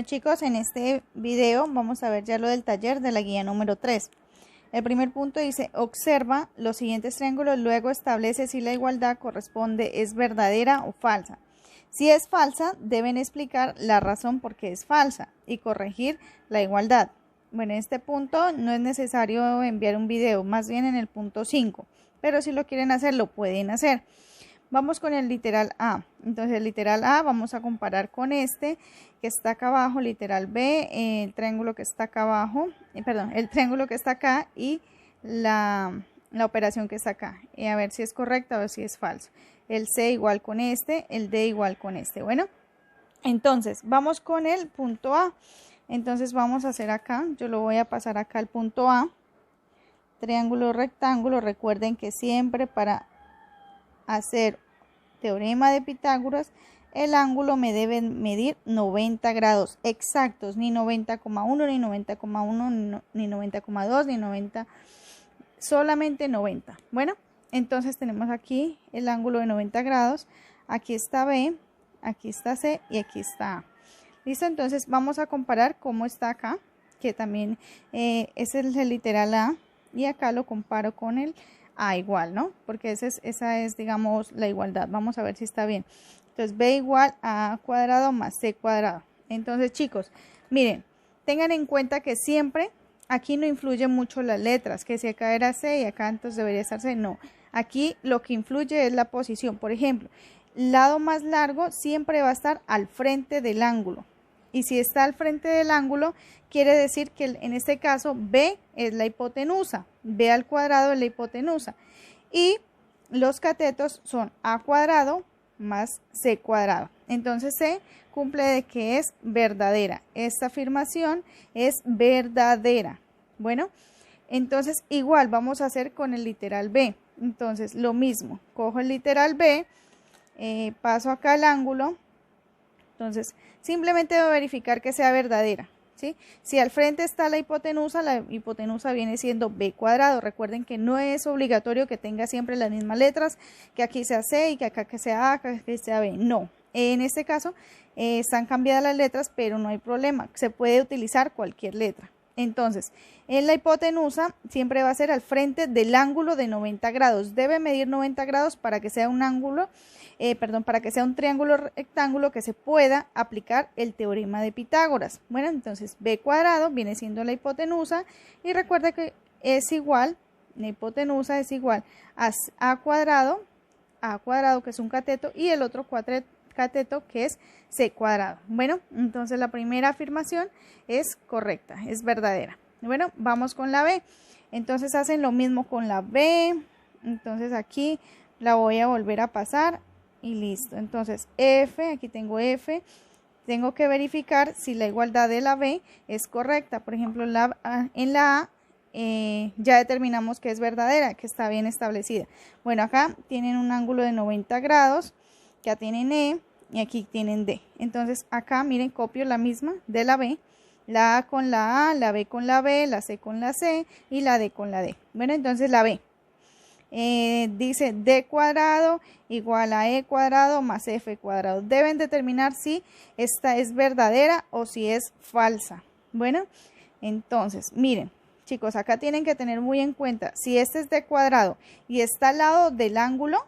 Bueno chicos, en este video vamos a ver ya lo del taller de la guía número 3. El primer punto dice, observa los siguientes triángulos, luego establece si la igualdad corresponde, es verdadera o falsa. Si es falsa, deben explicar la razón por qué es falsa y corregir la igualdad. Bueno, en este punto no es necesario enviar un video, más bien en el punto 5, pero si lo quieren hacer, lo pueden hacer. Vamos con el literal A. Entonces el literal A vamos a comparar con este que está acá abajo, literal B, el triángulo que está acá abajo, el triángulo que está acá y la operación que está acá. Y a ver si es correcta o ver si es falso. El C igual con este, el D igual con este. Bueno, entonces vamos con el punto A. Entonces vamos a hacer acá, yo lo voy a pasar acá al punto A. Triángulo, rectángulo, recuerden que siempre para hacer teorema de Pitágoras, el ángulo me debe medir 90 grados exactos, ni 90,1, ni 90,1, ni 90,2, ni 90, solamente 90. Bueno, entonces tenemos aquí el ángulo de 90 grados, aquí está B, aquí está C y aquí está A. ¿Listo? Entonces vamos a comparar cómo está acá, que también ese es el literal A, y acá lo comparo con el A igual, ¿no? Porque esa es, digamos, la igualdad. Vamos a ver si está bien. Entonces, B igual a cuadrado más C cuadrado. Entonces, chicos, miren, tengan en cuenta que siempre aquí no influyen mucho las letras, que si acá era C y acá entonces debería estar C. No, aquí lo que influye es la posición. Por ejemplo, el lado más largo siempre va a estar al frente del ángulo. Y si está al frente del ángulo, quiere decir que en este caso B es la hipotenusa. B al cuadrado es la hipotenusa. Y los catetos son A cuadrado más C cuadrado. Entonces C cumple de que es verdadera. Esta afirmación es verdadera. Bueno, entonces igual vamos a hacer con el literal B. Entonces lo mismo. Cojo el literal B, paso acá el ángulo. Entonces, simplemente debo verificar que sea verdadera, ¿sí? Si al frente está la hipotenusa viene siendo B cuadrado. Recuerden que no es obligatorio que tenga siempre las mismas letras, que aquí sea C y que acá que sea A, que aquí sea B. No, en este caso están cambiadas las letras, pero no hay problema. Se puede utilizar cualquier letra. Entonces, en la hipotenusa siempre va a ser al frente del ángulo de 90 grados. Debe medir 90 grados para que sea un ángulo, para que sea un triángulo rectángulo que se pueda aplicar el teorema de Pitágoras. Bueno, entonces B cuadrado viene siendo la hipotenusa y recuerda que es igual, la hipotenusa es igual a A cuadrado que es un cateto y el otro cateto que es C cuadrado. Bueno, entonces la primera afirmación es correcta, es verdadera. Bueno, vamos con la B. Entonces hacen lo mismo con la B. Entonces aquí la voy a volver a pasar y listo. Entonces F, aquí tengo F. Tengo que verificar si la igualdad de la B es correcta. Por ejemplo, en la A ya determinamos que es verdadera, que está bien establecida. Bueno, acá tienen un ángulo de 90 grados. Ya tienen E y aquí tienen D. Entonces acá miren, copio la misma de la B, la A con la A, la B con la B, la C con la C y la D con la D. Bueno, entonces la B dice D cuadrado igual a E cuadrado más F cuadrado. Deben determinar si esta es verdadera o si es falsa. Bueno, entonces miren, chicos, acá tienen que tener muy en cuenta, si este es D cuadrado y está al lado del ángulo,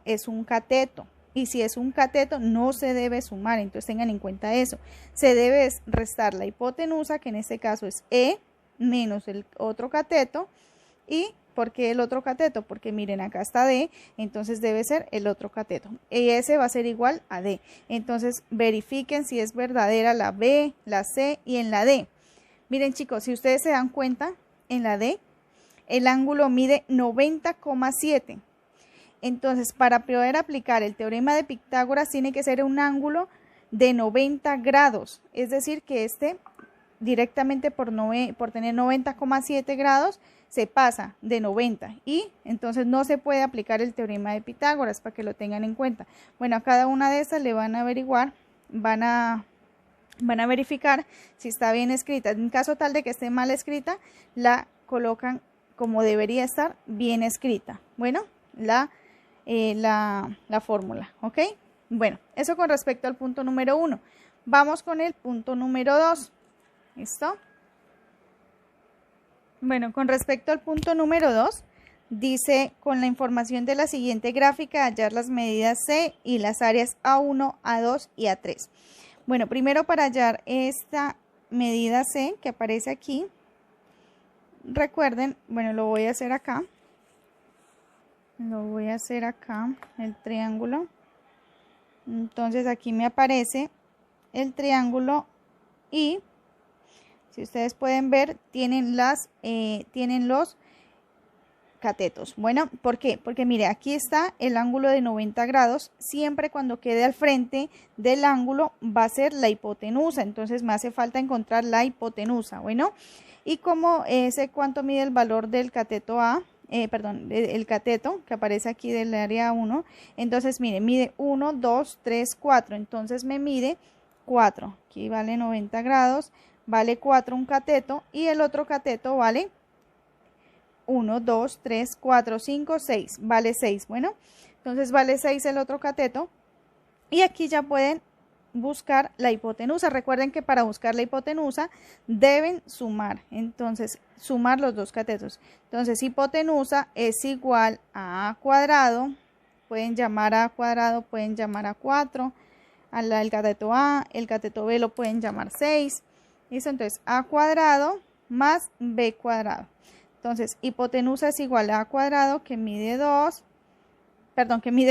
es un cateto. Y si es un cateto, no se debe sumar. Entonces tengan en cuenta eso. Se debe restar la hipotenusa, que en este caso es E, menos el otro cateto. ¿Y por qué el otro cateto? Porque miren, acá está D, entonces debe ser el otro cateto. Y ese va a ser igual a D. Entonces verifiquen si es verdadera la B, la C y en la D. Miren chicos, si ustedes se dan cuenta, en la D, el ángulo mide 90,7. Entonces, para poder aplicar el teorema de Pitágoras, tiene que ser un ángulo de 90 grados. Es decir, que este directamente por tener 90,7 grados, se pasa de 90. Y entonces no se puede aplicar el teorema de Pitágoras, para que lo tengan en cuenta. Bueno, a cada una de estas le van a averiguar, van a verificar si está bien escrita. En caso tal de que esté mal escrita, la colocan como debería estar bien escrita. Bueno, la fórmula, ¿ok? Bueno, eso con respecto al punto número 1. Vamos con el punto número 2. ¿Listo? Bueno, con respecto al punto número 2, dice, con la información de la siguiente gráfica, hallar las medidas C y las áreas A1, A2 y A3. Bueno, primero para hallar esta medida C que aparece aquí, recuerden, bueno, lo voy a hacer acá. Lo voy a hacer acá, el triángulo. Entonces aquí me aparece el triángulo y si ustedes pueden ver, tienen los catetos. Bueno, ¿por qué? Porque mire, aquí está el ángulo de 90 grados. Siempre cuando quede al frente del ángulo va a ser la hipotenusa. Entonces me hace falta encontrar la hipotenusa. Bueno, y como sé cuánto mide el valor del cateto A, el cateto que aparece aquí del área 1. Entonces, mire, mide 1, 2, 3, 4. Entonces me mide 4. Aquí vale 90 grados. Vale 4 un cateto y el otro cateto vale 1, 2, 3, 4, 5, 6. Vale 6. Bueno, entonces vale 6 el otro cateto. Y aquí ya pueden buscar la hipotenusa. Recuerden que para buscar la hipotenusa deben sumar. Entonces, sumar los dos catetos. Entonces, hipotenusa es igual a A cuadrado. Pueden llamar A cuadrado, pueden llamar a 4. Al cateto A, el cateto B lo pueden llamar 6. ¿Listo? Entonces, A cuadrado más B cuadrado. Entonces, hipotenusa es igual a A cuadrado que mide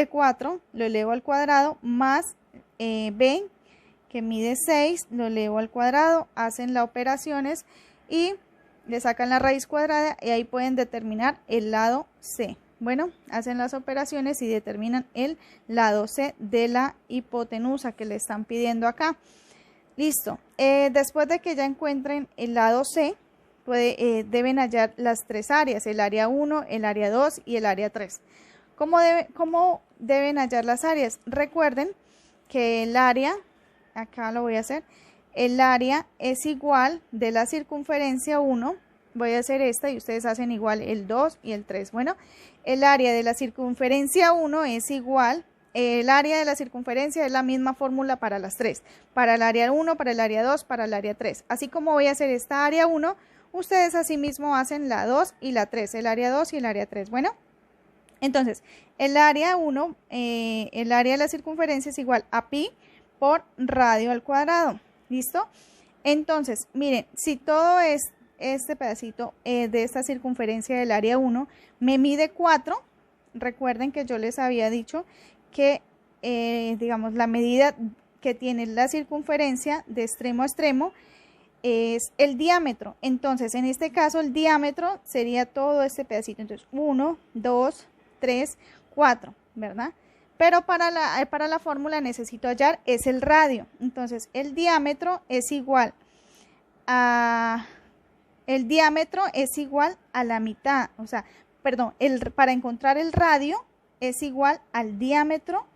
4, lo elevo al cuadrado, más B que mide 6, lo elevo al cuadrado, hacen las operaciones y le sacan la raíz cuadrada y ahí pueden determinar el lado C. Bueno, hacen las operaciones y determinan el lado C de la hipotenusa que le están pidiendo acá. Listo. Después de que ya encuentren el lado C, deben hallar las tres áreas, el área 1, el área 2 y el área 3. ¿Cómo deben hallar las áreas? Recuerden que el área, acá lo voy a hacer, el área es igual de la circunferencia 1, voy a hacer esta y ustedes hacen igual el 2 y el 3. Bueno, el área de la circunferencia 1 es igual. El área de la circunferencia es la misma fórmula para las tres, para el área 1, para el área 2, para el área 3. Así como voy a hacer esta área 1, ustedes asimismo hacen la 2 y la 3, el área 2 y el área 3. Bueno, entonces el área 1, el área de la circunferencia es igual a pi por radio al cuadrado. ¿Listo? Entonces, miren, si todo este pedacito de esta circunferencia del área 1 me mide 4, recuerden que yo les había dicho que, digamos, la medida que tiene la circunferencia de extremo a extremo es el diámetro. Entonces, en este caso, el diámetro sería todo este pedacito. Entonces, 1, 2, 3, 4, ¿verdad? Pero para la fórmula necesito hallar es el radio. Entonces, el diámetro es igual a la mitad. O sea, perdón, para encontrar el radio es igual al diámetro,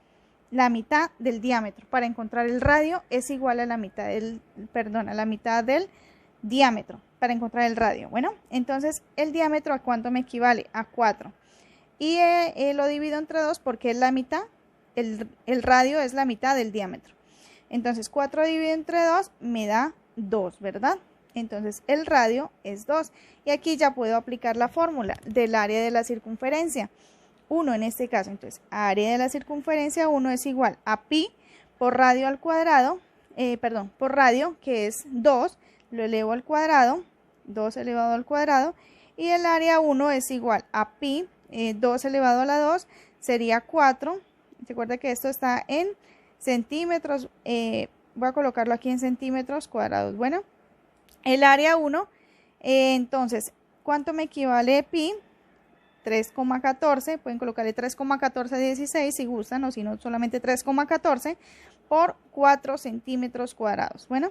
la mitad del diámetro. Para encontrar el radio es igual a la mitad del diámetro para encontrar el radio. Bueno, entonces el diámetro ¿a cuánto me equivale? A 4. Y lo divido entre 2 porque es la mitad, el radio es la mitad del diámetro. Entonces 4 dividido entre 2 me da 2, ¿verdad? Entonces el radio es 2. Y aquí ya puedo aplicar la fórmula del área de la circunferencia. 1 en este caso, entonces área de la circunferencia 1 es igual a pi por radio al cuadrado, por radio que es 2, lo elevo al cuadrado, 2 elevado al cuadrado, y el área 1 es igual a pi, 2 elevado a la 2 sería 4, recuerda que esto está en centímetros, voy a colocarlo aquí en centímetros cuadrados. Bueno, el área 1, entonces, ¿cuánto me equivale pi? 3,14, pueden colocarle 3,1416 si gustan, o si no, solamente 3,14 por 4 centímetros cuadrados. Bueno,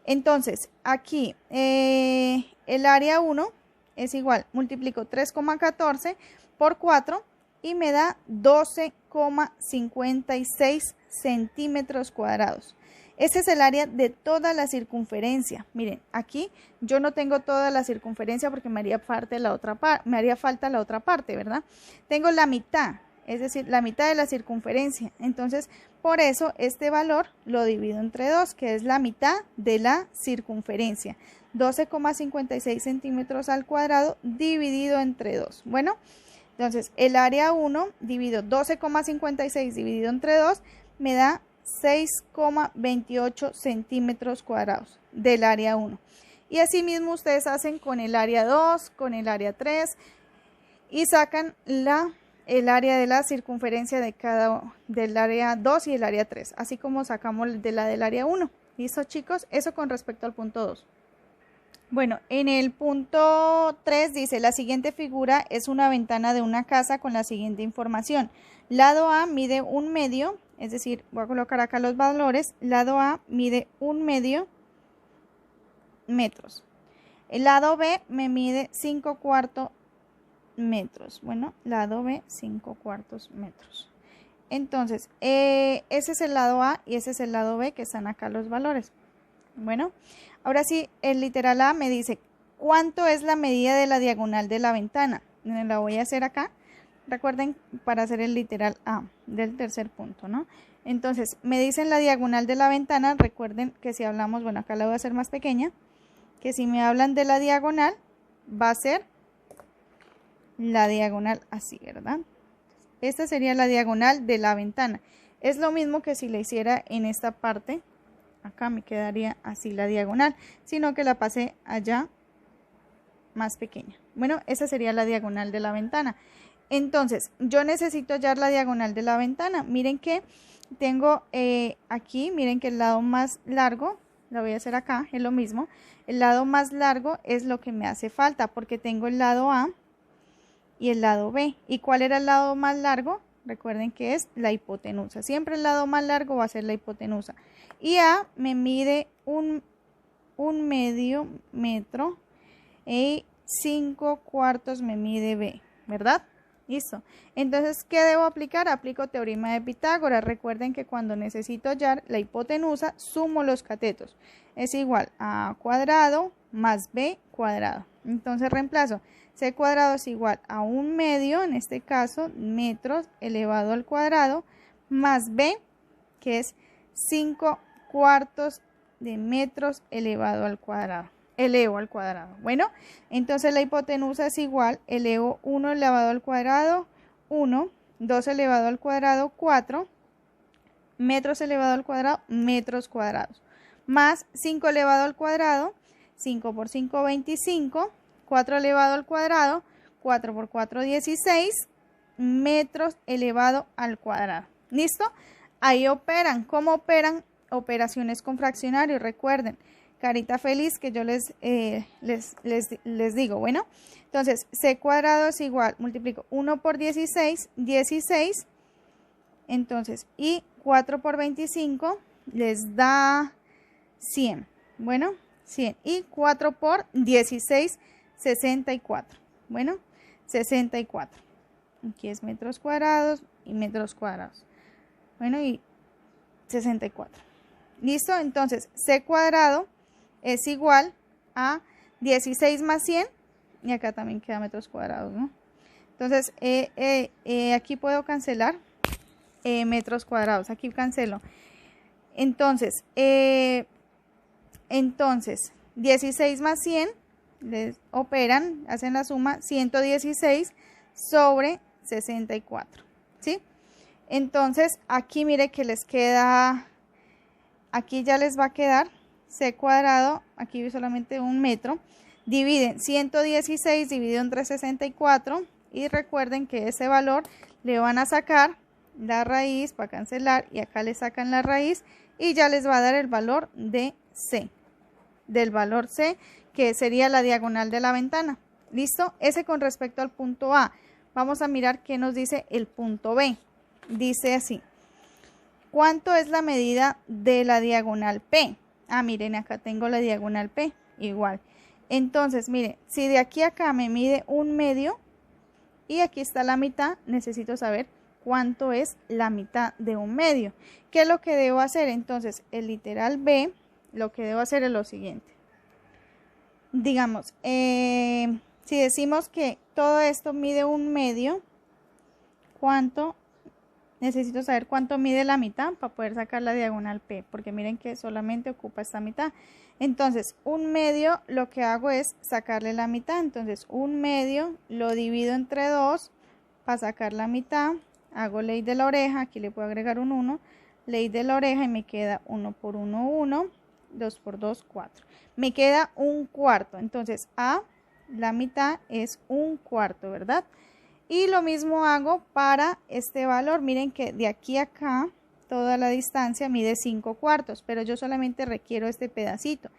entonces aquí el área 1 es igual, multiplico 3,14 por 4 y me da 12,56 centímetros cuadrados. Este es el área de toda la circunferencia. Miren, aquí yo no tengo toda la circunferencia porque me haría falta la otra parte, ¿verdad? Tengo la mitad, es decir, la mitad de la circunferencia. Entonces Por eso este valor lo divido entre 2, que es la mitad de la circunferencia. 12,56 centímetros al cuadrado dividido entre 2. Bueno, entonces el área 1 dividido 12,56 dividido entre 2 me da 6,28 centímetros cuadrados del área 1. Y así mismo ustedes hacen con el área 2, con el área 3 y sacan el área de la circunferencia de del área 2 y el área 3, así como sacamos de la del área 1. ¿Listo, chicos? Eso con respecto al punto 2. Bueno, en el punto 3 dice, la siguiente figura es una ventana de una casa con la siguiente información. Lado A mide 1/2, es decir, voy a colocar acá los valores. Lado A mide 1/2 metros. El lado B me mide 5/4 metros. Bueno, lado B 5/4 metros. Entonces, ese es el lado A y ese es el lado B, que están acá los valores. Bueno, ahora sí, el literal A me dice cuánto es la medida de la diagonal de la ventana. La voy a hacer acá. Recuerden, para hacer el literal A del tercer punto, ¿no? Entonces, me dicen la diagonal de la ventana. Recuerden que si hablamos, bueno, acá la voy a hacer más pequeña, que si me hablan de la diagonal, va a ser la diagonal así, ¿verdad? Esta sería la diagonal de la ventana. Es lo mismo que si la hiciera en esta parte. Acá me quedaría así la diagonal, sino que la pasé allá más pequeña. Bueno, esa sería la diagonal de la ventana. Entonces, yo necesito hallar la diagonal de la ventana. Miren que tengo aquí, miren que el lado más largo, lo voy a hacer acá, es lo mismo. El lado más largo es lo que me hace falta, porque tengo el lado A y el lado B. ¿Y cuál era el lado más largo? Recuerden que es la hipotenusa. Siempre el lado más largo va a ser la hipotenusa. Y A me mide un medio metro y 5/4 me mide B, ¿verdad? Listo. Entonces, ¿qué debo aplicar? Aplico teorema de Pitágoras. Recuerden que cuando necesito hallar la hipotenusa, sumo los catetos. Es igual a A cuadrado más B cuadrado. Entonces reemplazo. C cuadrado es igual a 1/2, en este caso, metros elevado al cuadrado, más B, que es 5/4 de metros elevado al cuadrado. Elevo al cuadrado. Bueno, entonces la hipotenusa es igual, elevo 1 elevado al cuadrado, 1, 2 elevado al cuadrado, 4, metros elevado al cuadrado, metros cuadrados, más 5 elevado al cuadrado, 5 por 5, 25, 4 elevado al cuadrado, 4 por 4, 16, metros elevado al cuadrado. ¿Listo? Ahí operan. ¿Cómo operan? Operaciones con fraccionarios. Recuerden, carita feliz que yo les digo. Bueno, entonces C cuadrado es igual, multiplico 1 por 16, 16. Entonces, y 4 por 25 les da 100. Bueno, 100. Y 4 por 16, 64. Bueno, 64. Aquí es metros cuadrados y metros cuadrados. Bueno, y 64. ¿Listo? Entonces, C cuadrado es igual a 16 más 100. Y acá también queda metros cuadrados, ¿no? Entonces, aquí puedo cancelar metros cuadrados. Aquí cancelo. Entonces, 16 más 100. Les operan, hacen la suma, 116 sobre 64, ¿sí? Entonces, aquí mire que les queda, aquí ya les va a quedar C cuadrado, aquí solamente 1 metro, dividen 116 dividido entre 64 y recuerden que ese valor le van a sacar la raíz para cancelar y acá le sacan la raíz y ya les va a dar el valor de C, del valor C, que sería la diagonal de la ventana. ¿Listo? Ese con respecto al punto A. Vamos a mirar qué nos dice el punto B. Dice así. ¿Cuánto es la medida de la diagonal P? Ah, miren, acá tengo la diagonal P. Igual. Entonces, miren, si de aquí a acá me mide 1/2 y aquí está la mitad, necesito saber cuánto es la mitad de 1/2. ¿Qué es lo que debo hacer? Entonces, el literal B, lo que debo hacer es lo siguiente. Digamos, si decimos que todo esto mide 1/2, ¿cuánto necesito saber cuánto mide la mitad para poder sacar la diagonal P, porque miren que solamente ocupa esta mitad. Entonces, 1/2 lo que hago es sacarle la mitad. Entonces, 1/2 lo divido entre 2 para sacar la mitad. Hago ley de la oreja, aquí le puedo agregar un 1. Ley de la oreja y me queda 1 por 1, 1. 2 por 2, 4. Me queda 1/4. Entonces, A, la mitad es 1/4, ¿verdad? Y lo mismo hago para este valor. Miren que de aquí a acá toda la distancia mide 5/4, pero yo solamente requiero este pedacito.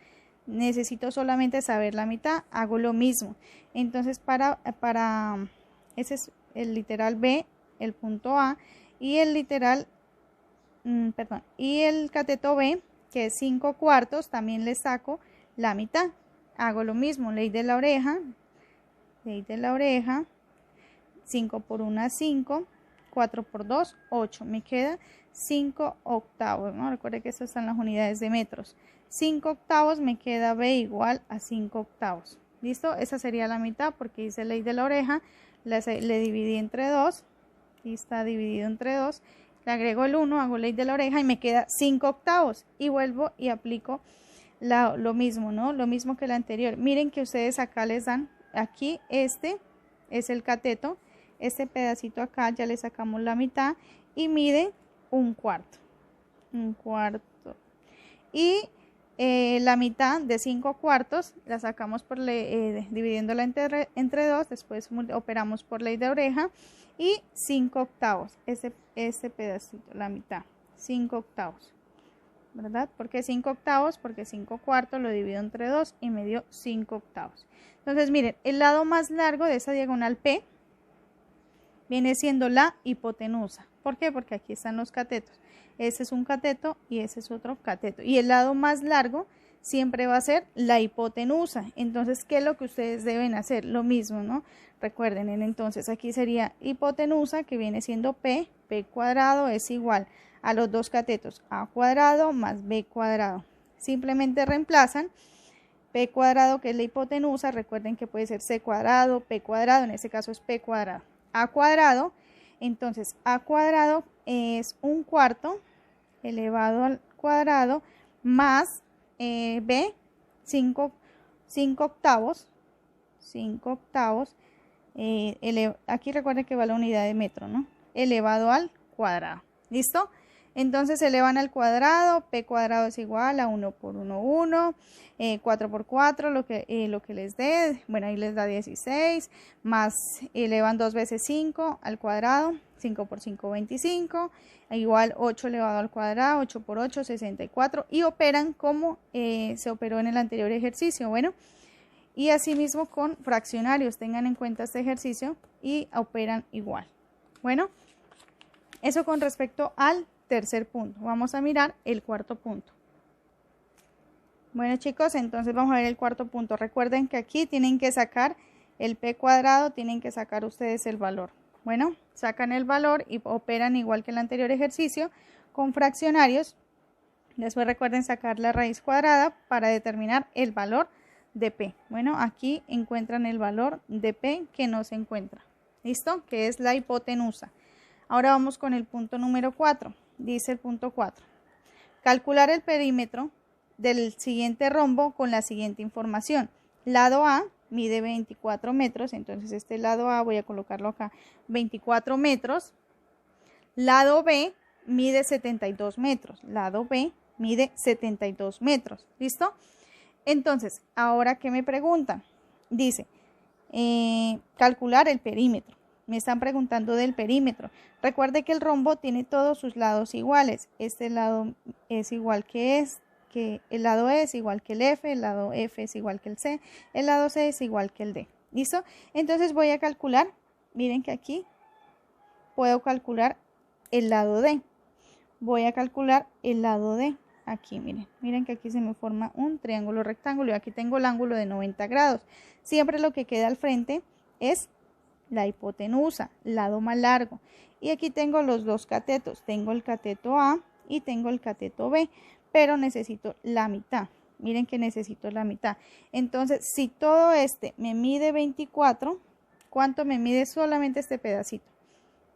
Necesito solamente saber la mitad, hago lo mismo. Entonces ese es el literal B, el punto A, y el literal, y el cateto B, que es 5/4, también le saco la mitad. Hago lo mismo, ley de la oreja, 5 por 1, 5. 4 por 2, 8. Me queda 5/8, ¿no? Recuerde que esto están las unidades de metros. 5/8 me queda B igual a 5/8. ¿Listo? Esa sería la mitad porque hice ley de la oreja. Le dividí entre 2. Y está dividido entre 2. Le agrego el 1, hago ley de la oreja y me queda 5/8. Y vuelvo y aplico lo mismo, ¿no? Lo mismo que la anterior. Miren que ustedes acá les dan, aquí este es el cateto. Este pedacito acá ya le sacamos la mitad y mide 1/4. 1/4. Y la mitad de 5/4 la sacamos dividiéndola entre 2. Después operamos por ley de oreja. Y 5/8. Ese pedacito, la mitad. 5/8. ¿Verdad? ¿Por qué 5/8? Porque 5/4 lo divido entre 2 y me dio 5/8. Entonces miren, el lado más largo de esa diagonal P viene siendo la hipotenusa. ¿Por qué? Porque aquí están los catetos. Ese es un cateto y ese es otro cateto. Y el lado más largo siempre va a ser la hipotenusa. Entonces, ¿qué es lo que ustedes deben hacer? Lo mismo, ¿no? Recuerden, entonces aquí sería hipotenusa, que viene siendo P. P cuadrado es igual a los dos catetos, A cuadrado más B cuadrado. Simplemente reemplazan P cuadrado, que es la hipotenusa. Recuerden que puede ser C cuadrado, P cuadrado, en este caso es P cuadrado. A cuadrado, entonces A cuadrado es 1/4 elevado al cuadrado más B, 5/8, aquí recuerden que va la unidad de metro, ¿no? Elevado al cuadrado, ¿listo? Entonces se elevan al cuadrado, P cuadrado es igual a 1 por 1, 1, 4 por 4, lo que les dé, bueno, ahí les da 16, más elevan 2 veces 5 al cuadrado, 5 por 5, 25, igual 8 elevado al cuadrado, 8 por 8, 64, y operan como se operó en el anterior ejercicio, bueno, y asimismo con fraccionarios, tengan en cuenta este ejercicio y operan igual. Bueno, eso con respecto al tercer punto. Vamos a mirar el cuarto punto. Bueno, chicos, entonces vamos a ver el cuarto punto. Recuerden que aquí tienen que sacar el P cuadrado, tienen que sacar ustedes el valor. Bueno, sacan el valor y operan igual que en el anterior ejercicio con fraccionarios. Después recuerden sacar la raíz cuadrada para determinar el valor de P. Bueno, aquí encuentran el valor de P que no se encuentra. ¿Listo? Que es la hipotenusa. Ahora vamos con el punto número 4. Dice el punto 4. Calcular el perímetro del siguiente rombo con la siguiente información. Lado A mide 24 metros, entonces este lado A voy a colocarlo acá, 24 metros. Lado B mide 72 metros. Lado B mide 72 metros. ¿Listo? Entonces, ahora que me preguntan, dice, calcular el perímetro. Me están preguntando del perímetro. Recuerde que el rombo tiene todos sus lados iguales. Este lado es igual que el lado E es igual que el F, el lado F es igual que el C, el lado C es igual que el D. ¿Listo? Entonces voy a calcular, miren que aquí puedo calcular el lado D. Voy a calcular el lado D. Aquí, miren que aquí se me forma un triángulo rectángulo y aquí tengo el ángulo de 90 grados. Siempre lo que queda al frente es la hipotenusa, lado más largo. Y aquí tengo los dos catetos. Tengo el cateto A y tengo el cateto B, pero necesito la mitad. Miren que necesito la mitad. Entonces, si todo este me mide 24, ¿cuánto me mide solamente este pedacito?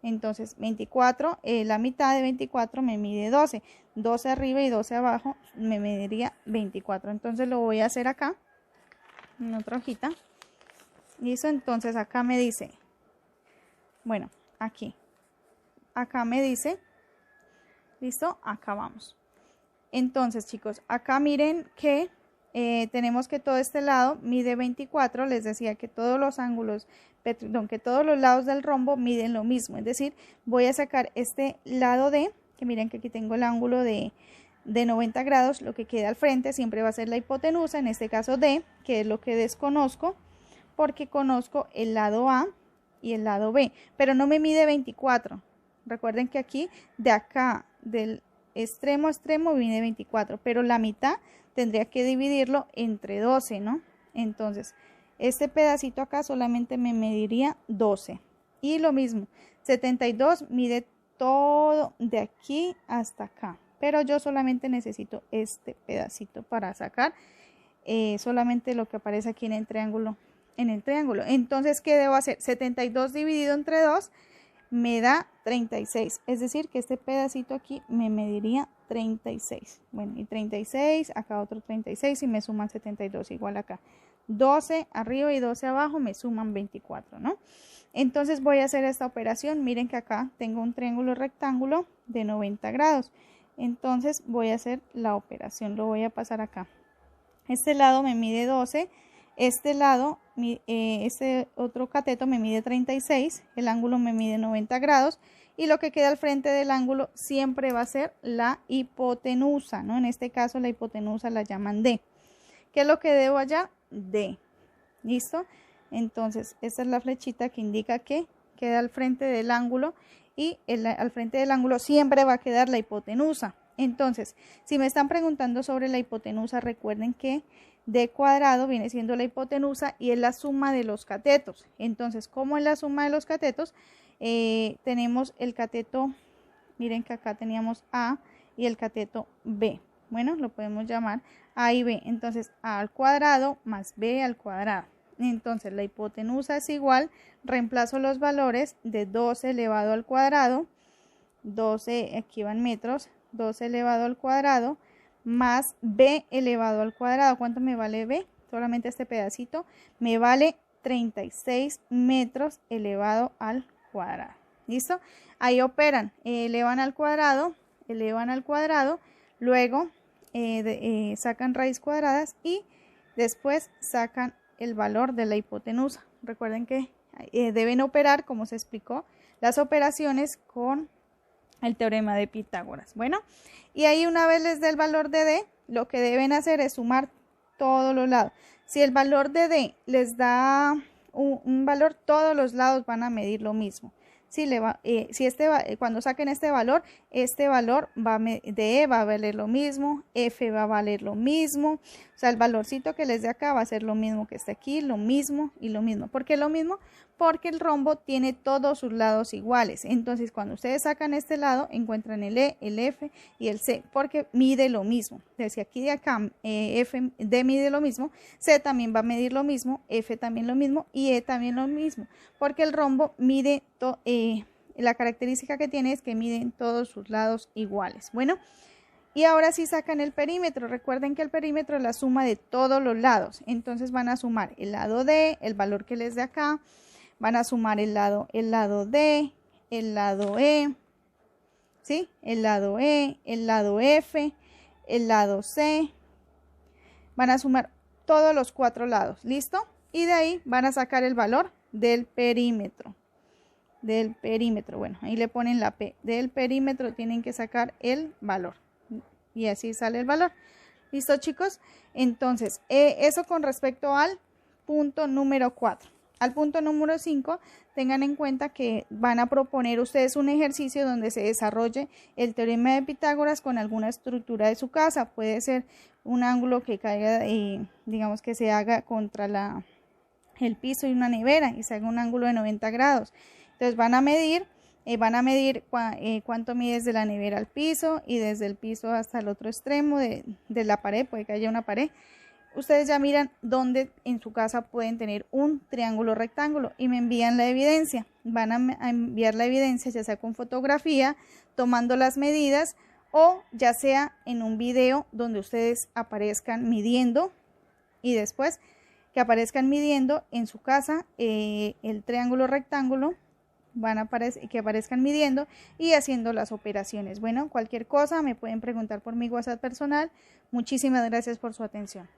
Entonces 24, la mitad de 24 me mide 12. 12 arriba y 12 abajo me mediría 24. Entonces lo voy a hacer acá, en otra hojita. Listo, entonces acá me dice, bueno, aquí. Acá me dice, listo, acá vamos. Entonces, chicos, acá miren que tenemos que todo este lado mide 24. Les decía que todos los ángulos, perdón, que todos los lados del rombo miden lo mismo. Es decir, voy a sacar este lado D, que miren que aquí tengo el ángulo de 90 grados. Lo que queda al frente siempre va a ser la hipotenusa, en este caso D, que es lo que desconozco, porque conozco el lado A y el lado B, pero no me mide 24. Recuerden que aquí, de acá, del extremo a extremo, mide 24, pero la mitad tendría que dividirlo entre 12, ¿no? Entonces, este pedacito acá solamente me mediría 12. Y lo mismo, 72 mide todo de aquí hasta acá, pero yo solamente necesito este pedacito para sacar solamente lo que aparece aquí en el triángulo. Entonces, ¿qué debo hacer? 72 dividido entre 2 me da 36, es decir que este pedacito aquí me mediría 36. Bueno, y 36, acá otro 36 y me suman 72, igual acá 12 arriba y 12 abajo me suman 24, ¿no? Entonces voy a hacer esta operación. Miren que acá tengo un triángulo rectángulo de 90 grados. Entonces voy a hacer la operación, lo voy a pasar acá. Este lado me mide 12, este lado, este otro cateto me mide 36, el ángulo me mide 90 grados y lo que queda al frente del ángulo siempre va a ser la hipotenusa, ¿no? En este caso la hipotenusa la llaman D. ¿Qué es lo que debo hallar? D. ¿Listo? Entonces, esta es la flechita que indica que queda al frente del ángulo y al frente del ángulo siempre va a quedar la hipotenusa. Entonces, si me están preguntando sobre la hipotenusa, recuerden que D cuadrado viene siendo la hipotenusa y es la suma de los catetos. Entonces, ¿cómo es la suma de los catetos? Tenemos el cateto, miren que acá teníamos A y el cateto B. Bueno, lo podemos llamar A y B. Entonces, A al cuadrado más B al cuadrado. Entonces, la hipotenusa es igual, reemplazo los valores de 12 elevado al cuadrado, 12, aquí van metros, 12 elevado al cuadrado, más B elevado al cuadrado. ¿Cuánto me vale B? Solamente este pedacito me vale 36 metros elevado al cuadrado. ¿Listo? Ahí operan, elevan al cuadrado, luego sacan raíz cuadradas y después sacan el valor de la hipotenusa. Recuerden que deben operar, como se explicó, las operaciones con el teorema de Pitágoras. Bueno, y ahí una vez les dé el valor de D, lo que deben hacer es sumar todos los lados. Si el valor de D les da un valor, todos los lados van a medir lo mismo. Cuando saquen este valor de E va a valer lo mismo, F va a valer lo mismo, o sea, el valorcito que les dé acá va a ser lo mismo que este aquí, lo mismo y lo mismo. ¿Por qué lo mismo? Porque el rombo tiene todos sus lados iguales. Entonces, cuando ustedes sacan este lado, encuentran el E, el F y el C, porque mide lo mismo. Desde aquí de acá, D mide lo mismo, C también va a medir lo mismo, F también lo mismo y E también lo mismo, porque el rombo mide, la característica que tiene es que miden todos sus lados iguales. Bueno, y ahora sí sacan el perímetro. Recuerden que el perímetro es la suma de todos los lados. Entonces van a sumar el lado D, el valor que les dé acá, van a sumar el lado D, el lado E, ¿sí? El lado E, el lado F, el lado C. Van a sumar todos los 4 lados, ¿listo? Y de ahí van a sacar el valor del perímetro. Bueno, ahí le ponen la P. Del perímetro tienen que sacar el valor. Y así sale el valor. ¿Listo, chicos? Entonces, eso con respecto al punto número 4. Al punto número 5, tengan en cuenta que van a proponer ustedes un ejercicio donde se desarrolle el teorema de Pitágoras con alguna estructura de su casa. Puede ser un ángulo que caiga, digamos que se haga contra el piso y una nevera y se haga un ángulo de 90 grados. Entonces van a medir cuánto mide desde la nevera al piso y desde el piso hasta el otro extremo de la pared, puede que haya una pared, ustedes ya miran dónde en su casa pueden tener un triángulo rectángulo y me envían la evidencia. Van a enviar la evidencia ya sea con fotografía, tomando las medidas o ya sea en un video donde ustedes aparezcan midiendo y después que aparezcan midiendo en su casa el triángulo rectángulo, que aparezcan midiendo y haciendo las operaciones. Bueno, cualquier cosa me pueden preguntar por mi WhatsApp personal. Muchísimas gracias por su atención.